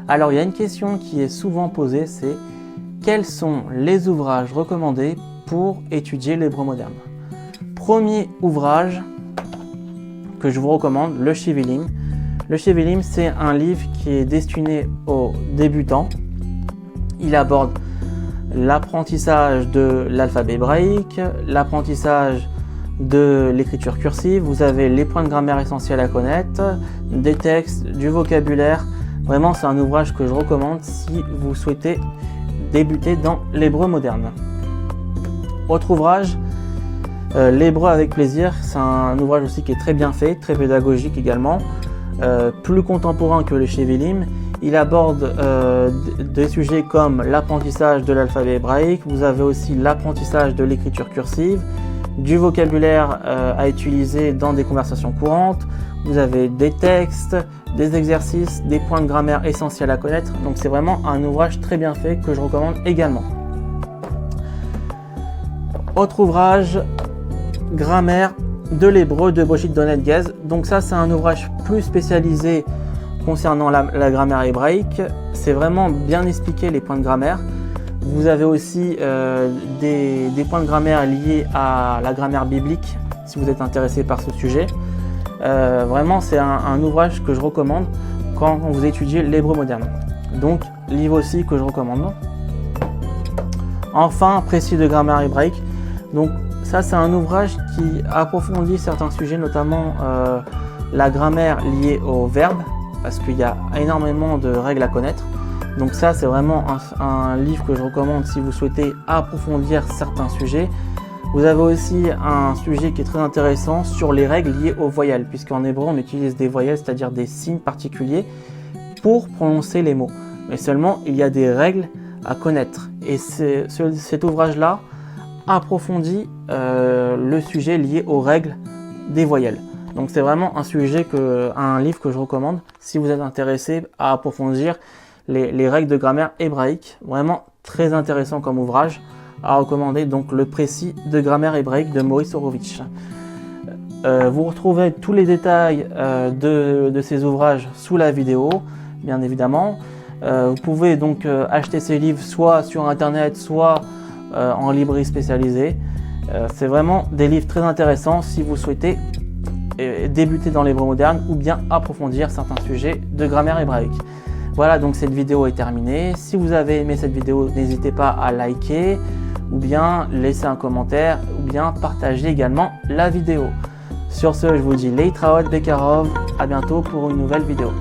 Alors il y a une question qui est souvent posée, c'est quels sont les ouvrages recommandés pour étudier l'hébreu moderne? Premier ouvrage que je vous recommande, le Shevilim. Le Shevilim, c'est un livre qui est destiné aux débutants. Il aborde l'apprentissage de l'alphabet hébraïque, l'apprentissage de l'écriture cursive. Vous avez les points de grammaire essentiels à connaître, des textes, du vocabulaire. Vraiment, c'est un ouvrage que je recommande si vous souhaitez débuter dans l'hébreu moderne. Autre ouvrage, l'hébreu avec plaisir. C'est un ouvrage aussi qui est très bien fait, très pédagogique également, plus contemporain que le Shevilim. Il aborde des sujets comme l'apprentissage de l'alphabet hébraïque. Vous avez aussi l'apprentissage de l'écriture cursive, du vocabulaire à utiliser dans des conversations courantes. Vous avez des textes, des exercices, des points de grammaire essentiels à connaître. Donc c'est vraiment un ouvrage très bien fait que je recommande également. Autre ouvrage, grammaire de l'hébreu de Brigitte Donnet-Guez. Donc ça, c'est un ouvrage plus spécialisé concernant la grammaire hébraïque. C'est vraiment bien expliqué les points de grammaire. Vous avez aussi des points de grammaire liés à la grammaire biblique si vous êtes intéressé par ce sujet. Vraiment, c'est un ouvrage que je recommande quand vous étudiez l'hébreu moderne. Donc, livre aussi que je recommande. Enfin, précis de grammaire hébraïque. Donc, ça, c'est un ouvrage qui approfondit certains sujets, notamment la grammaire liée aux verbes, parce qu'il y a énormément de règles à connaître. Donc ça, c'est vraiment un livre que je recommande si vous souhaitez approfondir certains sujets. Vous avez aussi un sujet qui est très intéressant sur les règles liées aux voyelles, puisqu'en hébreu, on utilise des voyelles, c'est-à-dire des signes particuliers pour prononcer les mots. Mais seulement, il y a des règles à connaître. Et cet ouvrage-là approfondit le sujet lié aux règles des voyelles. Donc c'est vraiment un livre que je recommande si vous êtes intéressé à approfondir les règles de grammaire hébraïque. Vraiment très intéressant comme ouvrage à recommander. Donc le précis de grammaire hébraïque de Maurice Horowitz. Vous retrouvez tous les détails de ces ouvrages sous la vidéo, bien évidemment. Vous pouvez donc acheter ces livres soit sur internet, soit en librairie spécialisée. C'est vraiment des livres très intéressants si vous souhaitez débuter dans l'hébreu moderne ou bien approfondir certains sujets de grammaire hébraïque. Voilà, donc cette vidéo est terminée. Si vous avez aimé cette vidéo, n'hésitez pas à liker ou bien laisser un commentaire ou bien partager également la vidéo. Sur ce, je vous dis Leitraot Bekarov, à bientôt pour une nouvelle vidéo.